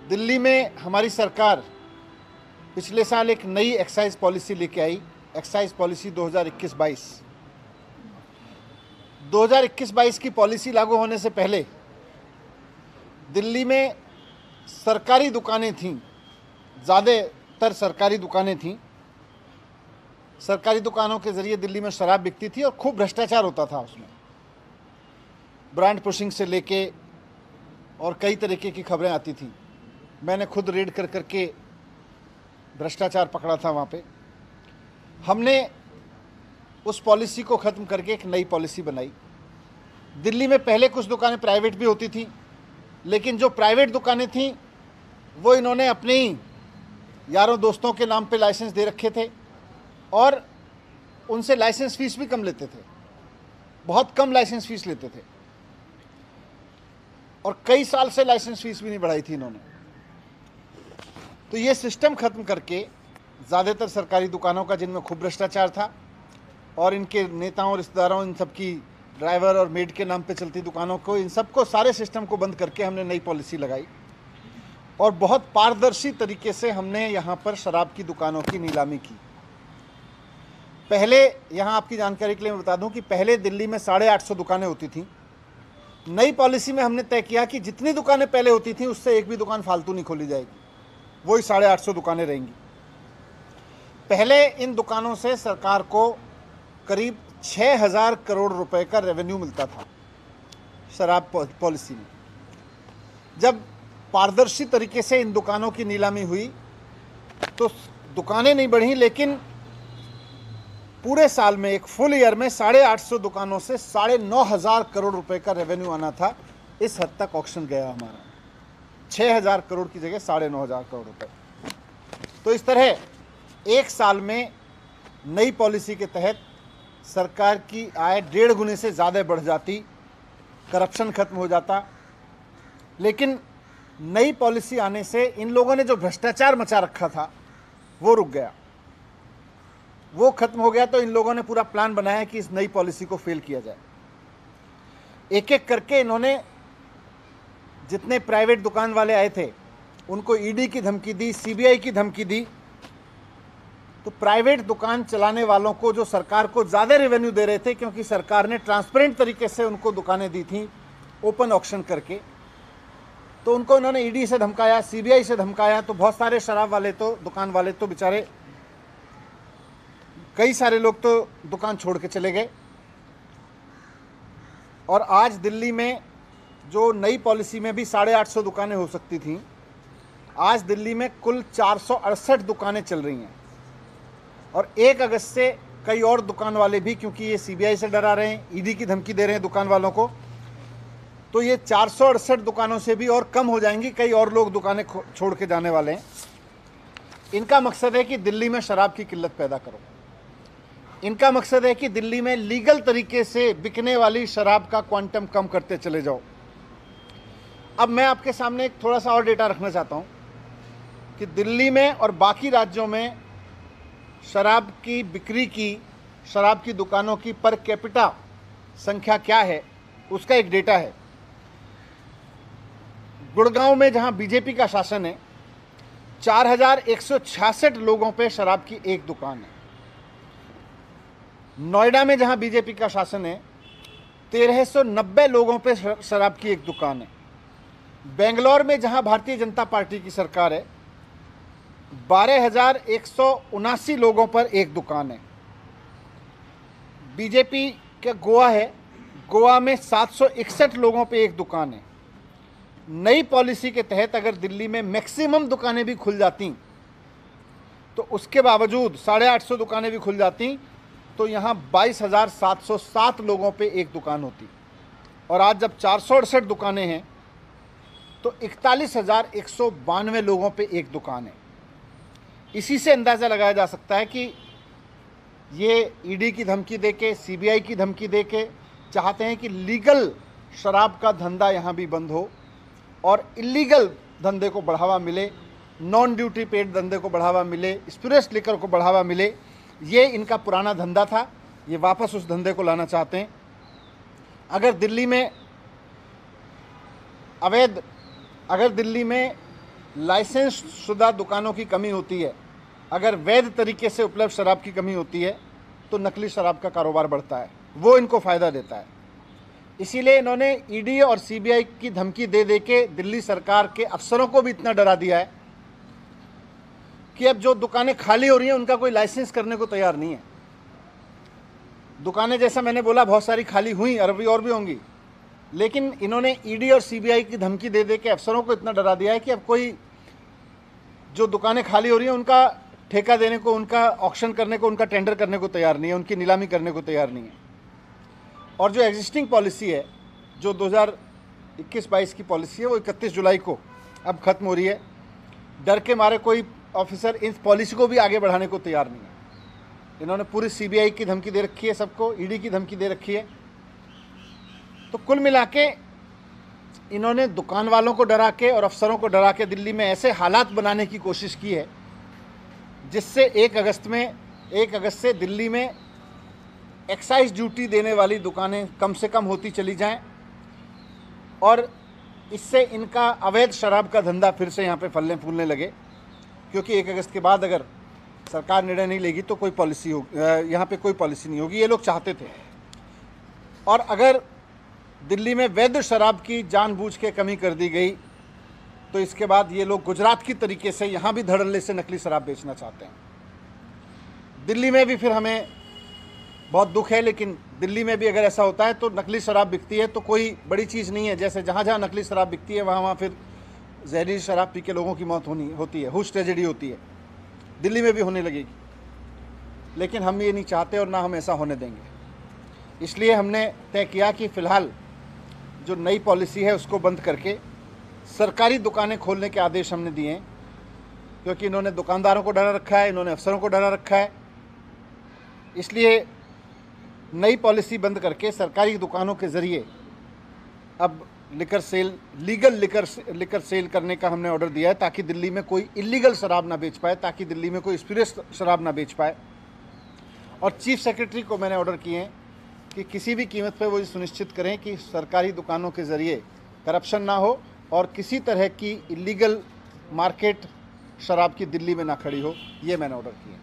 दिल्ली में हमारी सरकार पिछले साल एक नई एक्साइज पॉलिसी लेके आई, एक्साइज पॉलिसी 2021-22। 2021-22 की पॉलिसी लागू होने से पहले दिल्ली में सरकारी दुकानें थीं, ज़्यादातर सरकारी दुकानें थीं। सरकारी दुकानों के ज़रिए दिल्ली में शराब बिकती थी और खूब भ्रष्टाचार होता था उसमें, ब्रांड पुशिंग से लेके और कई तरीके की खबरें आती थीं। मैंने खुद रेड कर करके भ्रष्टाचार पकड़ा था वहाँ पे। हमने उस पॉलिसी को ख़त्म करके एक नई पॉलिसी बनाई। दिल्ली में पहले कुछ दुकानें प्राइवेट भी होती थी, लेकिन जो प्राइवेट दुकानें थीं वो इन्होंने अपने ही यारों दोस्तों के नाम पे लाइसेंस दे रखे थे और उनसे लाइसेंस फ़ीस भी कम लेते थे, बहुत कम लाइसेंस फ़ीस लेते थे और कई साल से लाइसेंस फ़ीस भी नहीं बढ़ाई थी इन्होंने। तो ये सिस्टम ख़त्म करके ज़्यादातर सरकारी दुकानों का, जिनमें खूब भ्रष्टाचार था, और इनके नेताओं, रिश्तेदारों, इन सब की ड्राइवर और मेड के नाम पे चलती दुकानों को, इन सबको, सारे सिस्टम को बंद करके हमने नई पॉलिसी लगाई और बहुत पारदर्शी तरीके से हमने यहाँ पर शराब की दुकानों की नीलामी की। पहले, यहाँ आपकी जानकारी के लिए मैं बता दूँ कि पहले दिल्ली में 850 दुकानें होती थीं। नई पॉलिसी में हमने तय किया कि जितनी दुकानें पहले होती थीं उससे एक भी दुकान फालतू नहीं खोली जाएगी, वही 850 दुकानें रहेंगी। पहले इन दुकानों से सरकार को करीब 6000 करोड़ रुपए का रेवेन्यू मिलता था शराब पॉलिसी में। जब पारदर्शी तरीके से इन दुकानों की नीलामी हुई तो दुकानें नहीं बढ़ी, लेकिन पूरे साल में, एक फुल ईयर में 850 दुकानों से 9500 करोड़ रुपए का रेवेन्यू आना था। इस हद तक ऑक्शन गया हमारा, 6000 करोड़ की जगह 9500 करोड़ रुपए। तो इस तरह एक साल में नई पॉलिसी के तहत सरकार की आय 1.5 गुने से ज़्यादा बढ़ जाती, करप्शन खत्म हो जाता। लेकिन नई पॉलिसी आने से इन लोगों ने जो भ्रष्टाचार मचा रखा था वो रुक गया, वो खत्म हो गया। तो इन लोगों ने पूरा प्लान बनाया कि इस नई पॉलिसी को फेल किया जाए। एक एक करके इन्होंने जितने प्राइवेट दुकान वाले आए थे उनको ईडी की धमकी दी, सीबीआई की धमकी दी। तो प्राइवेट दुकान चलाने वालों को, जो सरकार को ज़्यादा रेवेन्यू दे रहे थे, क्योंकि सरकार ने ट्रांसपेरेंट तरीके से उनको दुकानें दी थी ओपन ऑक्शन करके, तो उनको इन्होंने ईडी से धमकाया, सीबीआई से धमकाया। तो बहुत सारे शराब वाले तो, दुकान वाले तो बेचारे, कई सारे लोग तो दुकान छोड़ के चले गए। और आज दिल्ली में जो नई पॉलिसी में भी 850 दुकानें हो सकती थीं, आज दिल्ली में कुल 468 दुकानें चल रही हैं। और 1 अगस्त से कई और दुकान वाले भी, क्योंकि ये सीबीआई से डरा रहे हैं, ईडी की धमकी दे रहे हैं दुकान वालों को, तो ये 468 दुकानों से भी और कम हो जाएंगी। कई और लोग दुकानें छोड़ के जाने वाले हैं। इनका मकसद है कि दिल्ली में शराब की किल्लत पैदा करो। इनका मकसद है कि दिल्ली में लीगल तरीके से बिकने वाली शराब का क्वांटम कम करते चले जाओ। अब मैं आपके सामने एक थोड़ा सा और डेटा रखना चाहता हूँ कि दिल्ली में और बाकी राज्यों में शराब की बिक्री की, शराब की दुकानों की पर कैपिटा संख्या क्या है, उसका एक डेटा है। गुड़गांव में, जहां बीजेपी का शासन है, 4166 लोगों पे शराब की एक दुकान है। नोएडा में, जहां बीजेपी का शासन है, 1390 लोगों पे शराब की एक दुकान है। बेंगलोर में, जहां भारतीय जनता पार्टी की सरकार है, 12,179 लोगों पर एक दुकान है। बीजेपी का गोवा है, गोवा में 761 लोगों पे एक दुकान है। नई पॉलिसी के तहत अगर दिल्ली में मैक्सिमम दुकानें भी खुल जाती, तो उसके बावजूद 850 दुकानें भी खुल जाती, तो यहाँ 22,707 लोगों पे एक दुकान होती। और आज जब 468 दुकानें हैं तो 41,192 लोगों पे एक दुकान है। इसी से अंदाज़ा लगाया जा सकता है कि ये ईडी की धमकी देके, सीबीआई की धमकी देके चाहते हैं कि लीगल शराब का धंधा यहाँ भी बंद हो और इलीगल धंधे को बढ़ावा मिले, नॉन ड्यूटी पेड धंधे को बढ़ावा मिले, स्पिरिट्स लिकर को बढ़ावा मिले। ये इनका पुराना धंधा था, ये वापस उस धंधे को लाना चाहते हैं। अगर दिल्ली में लाइसेंस शुदा दुकानों की कमी होती है, अगर वैध तरीके से उपलब्ध शराब की कमी होती है तो नकली शराब का कारोबार बढ़ता है, वो इनको फ़ायदा देता है। इसीलिए इन्होंने ईडी और सीबीआई की धमकी दे दे के दिल्ली सरकार के अफसरों को भी इतना डरा दिया है कि अब जो दुकानें खाली हो रही हैं उनका कोई लाइसेंस करने को तैयार नहीं है। दुकानें जैसा मैंने बोला बहुत सारी खाली हुई, अरबी और भी होंगी, लेकिन इन्होंने ईडी और सीबीआई की धमकी दे दे के अफसरों को इतना डरा दिया है कि अब कोई जो दुकानें खाली हो रही हैं उनका ठेका देने को, उनका ऑक्शन करने को, उनका टेंडर करने को तैयार नहीं है, उनकी नीलामी करने को तैयार नहीं है। और जो एग्जिस्टिंग पॉलिसी है, जो 2021-22 की पॉलिसी है, वो 31 जुलाई को अब ख़त्म हो रही है। डर के मारे कोई ऑफिसर इस पॉलिसी को भी आगे बढ़ाने को तैयार नहीं है। इन्होंने पूरी सीबीआई की धमकी दे रखी है, सबको ईडी की धमकी दे रखी है। तो कुल मिला के इन्होंने दुकान वालों को डरा के और अफसरों को डरा के दिल्ली में ऐसे हालात बनाने की कोशिश की है जिससे 1 अगस्त से दिल्ली में एक्साइज ड्यूटी देने वाली दुकानें कम से कम होती चली जाएं और इससे इनका अवैध शराब का धंधा फिर से यहाँ पे फलने फूलने लगे, क्योंकि 1 अगस्त के बाद अगर सरकार निर्णय नहीं लेगी तो कोई पॉलिसी हो, यहाँ पे कोई पॉलिसी नहीं होगी, ये लोग चाहते थे। और अगर दिल्ली में वैध शराब की जानबूझ के कमी कर दी गई तो इसके बाद ये लोग गुजरात की तरीके से यहाँ भी धड़ल्ले से नकली शराब बेचना चाहते हैं। दिल्ली में भी फिर हमें बहुत दुख है, लेकिन दिल्ली में भी अगर ऐसा होता है तो नकली शराब बिकती है तो कोई बड़ी चीज़ नहीं है। जैसे जहाँ जहाँ नकली शराब बिकती है वहाँ फिर जहरीली शराब पी के लोगों की मौत होती है, हुश ट्रेजेडी होती है, दिल्ली में भी होने लगेगी। लेकिन हम ये नहीं चाहते और ना हम ऐसा होने देंगे। इसलिए हमने तय किया कि फ़िलहाल जो नई पॉलिसी है उसको बंद करके सरकारी दुकानें खोलने के आदेश हमने दिए हैं, क्योंकि इन्होंने दुकानदारों को डरा रखा है, इन्होंने अफसरों को डरा रखा है। इसलिए नई पॉलिसी बंद करके सरकारी दुकानों के ज़रिए अब लीगल लिकर सेल करने का हमने ऑर्डर दिया है, ताकि दिल्ली में कोई इलीगल शराब ना बेच पाए, ताकि दिल्ली में कोई स्पिरिट शराब ना बेच पाए। और चीफ सेक्रेटरी को मैंने ऑर्डर किए हैं कि किसी भी कीमत पर वो ये सुनिश्चित करें कि सरकारी दुकानों के ज़रिए करप्शन ना हो और किसी तरह की इलीगल मार्केट शराब की दिल्ली में ना खड़ी हो। ये मैंने ऑर्डर किए।